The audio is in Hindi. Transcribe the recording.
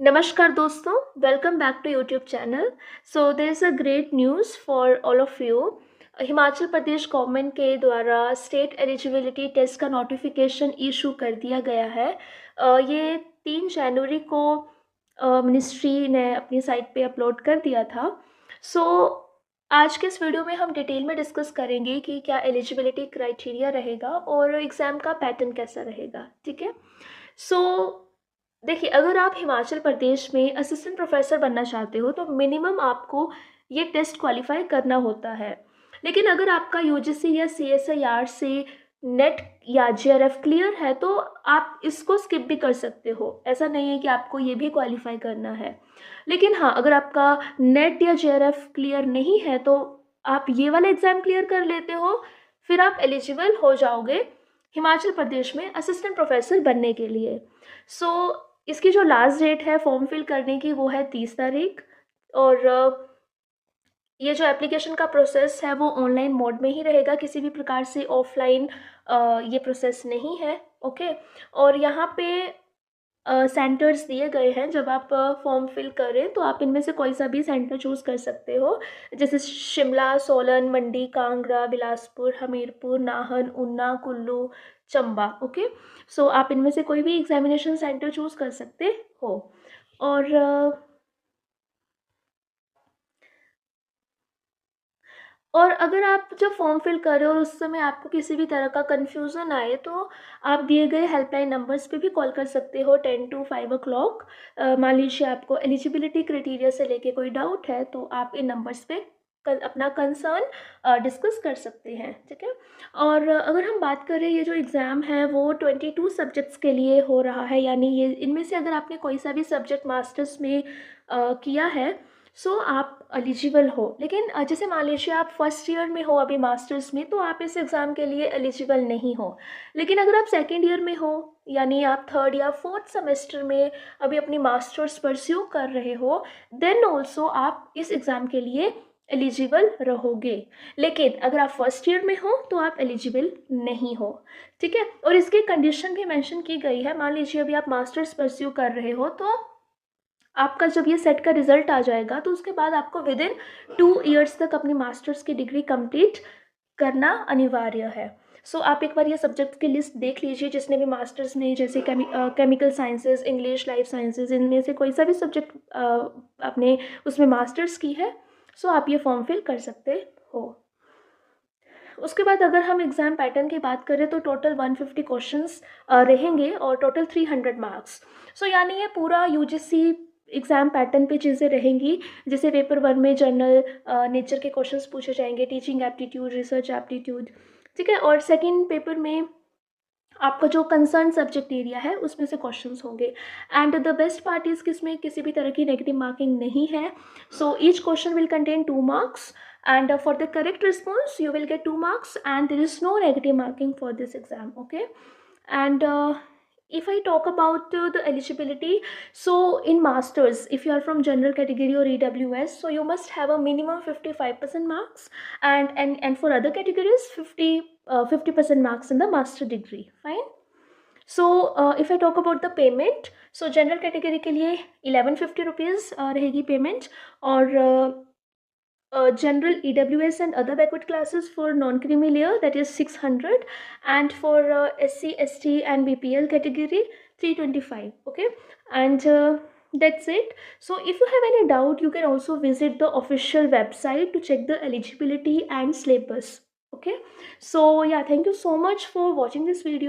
नमस्कार दोस्तों, welcome back to YouTube channel. So there is a great news for all of you. Himachal Pradesh government के द्वारा स्टेट एलिजिबिलिटी टेस्ट का नोटिफिकेशन इशू कर दिया गया है। ये 3 जनवरी को मिनिस्ट्री ने अपनी साइट पे अपलोड कर दिया था। सो आज के इस वीडियो में हम डिटेल में डिस्कस करेंगे कि क्या एलिजिबिलिटी क्राइटेरिया रहेगा और एग्ज़ाम का पैटर्न कैसा रहेगा। ठीक है। सो देखिए, अगर आप हिमाचल प्रदेश में असिस्टेंट प्रोफेसर बनना चाहते हो तो मिनिमम आपको ये टेस्ट क्वालिफाई करना होता है। लेकिन अगर आपका यूजीसी या सीएसआईआर से नेट या जेआरएफ क्लियर है तो आप इसको स्किप भी कर सकते हो। ऐसा नहीं है कि आपको ये भी क्वालिफाई करना है। लेकिन हाँ, अगर आपका नेट या जेआरएफ क्लियर नहीं है तो आप ये वाला एग्ज़ाम क्लियर कर लेते हो, फिर आप एलिजिबल हो जाओगे हिमाचल प्रदेश में असिस्टेंट प्रोफेसर बनने के लिए। सो इसकी जो लास्ट डेट है फॉर्म फिल करने की वो है 30 तारीख। और ये जो एप्लीकेशन का प्रोसेस है वो ऑनलाइन मोड में ही रहेगा, किसी भी प्रकार से ऑफलाइन ये प्रोसेस नहीं है। ओके। और यहाँ पे सेंटर्स दिए गए हैं। जब आप फॉर्म फिल करें तो आप इनमें से कोई सा भी सेंटर चूज़ कर सकते हो, जैसे शिमला, सोलन, मंडी, कांगड़ा, बिलासपुर, हमीरपुर, नाहन, ऊना, कुल्लू, चंबा। ओके। सो आप इनमें से कोई भी एग्जामिनेशन सेंटर चूज़ कर सकते हो। और अगर आप जब फॉर्म फिल कर रहे हो और उस समय आपको किसी भी तरह का कन्फ्यूज़न आए तो आप दिए गए हेल्पलाइन नंबर्स पे भी कॉल कर सकते हो 10 to 5 o'clock। मान लीजिए आपको एलिजिबिलिटी क्राइटेरिया से लेके कोई डाउट है तो आप इन नंबर्स पे अपना कंसर्न डिस्कस कर सकते हैं। ठीक है। और अगर हम बात करें, ये जो एग्ज़ाम है वो 22 सब्जेक्ट्स के लिए हो रहा है, यानी ये इनमें से अगर आपने कोई सा भी सब्जेक्ट मास्टर्स में किया है सो आप एलिजिबल हो। लेकिन जैसे मान लीजिए आप फर्स्ट ईयर में हो अभी मास्टर्स में तो आप इस एग्ज़ाम के लिए एलिजिबल नहीं हो। लेकिन अगर आप सेकेंड ईयर में हो, यानी आप थर्ड या फोर्थ सेमेस्टर में अभी अपनी मास्टर्स परस्यू कर रहे हो, देन ऑल्सो आप इस एग्ज़ाम के लिए एलिजिबल रहोगे। लेकिन अगर आप फर्स्ट ईयर में हो तो आप एलिजिबल नहीं हो। ठीक है। और इसकी कंडीशन भी मेंशन की गई है। मान लीजिए अभी आप मास्टर्स परस्यू कर रहे हो तो आपका जब ये सेट का रिजल्ट आ जाएगा तो उसके बाद आपको विद इन 2 इयर्स तक अपनी मास्टर्स की डिग्री कंप्लीट करना अनिवार्य है। सो आप एक बार ये सब्जेक्ट की लिस्ट देख लीजिए, जिसने भी मास्टर्स में, जैसे chemical sciences, English, life sciences, इनमें से कोई सा भी सब्जेक्ट आपने उसमें मास्टर्स की है सो आप ये फॉर्म फिल कर सकते हो। उसके बाद अगर हम एग्ज़ाम पैटर्न की बात करें तो टोटल 150 क्वेश्चंस रहेंगे और टोटल 300 मार्क्स। सो यानी ये पूरा यूजीसी एग्ज़ाम पैटर्न पे चीज़ें रहेंगी। जैसे पेपर 1 में जनरल नेचर के क्वेश्चंस पूछे जाएंगे, टीचिंग एप्टीट्यूड, रिसर्च एप्टीट्यूड। ठीक है। और सेकंड पेपर में आपका जो कंसर्न सब्जेक्ट एरिया है उसमें से क्वेश्चंस होंगे। And the best part is कि इसमें किसी भी तरह की नेगेटिव मार्किंग नहीं है। So each question will contain 2 marks and for the correct response you will get 2 marks and there is no negative marking for this exam. Okay. And if I talk about the eligibility, so in masters if you are from general category or EWS, so you must have a minimum 55% marks, and for other categories 50% marks in the master degree. Fine. So if I talk about the payment, so general category के लिए 1150 रुपीज़ रहेगी पेमेंट। और general EWS and other backward classes for non-creamy layer, that is 600, and for SC, ST and BPL category 325. Okay. And that's it. So if you have any doubt you can also visit the official website to check the eligibility and syllabus. Okay. So yeah, thank you so much for watching this video.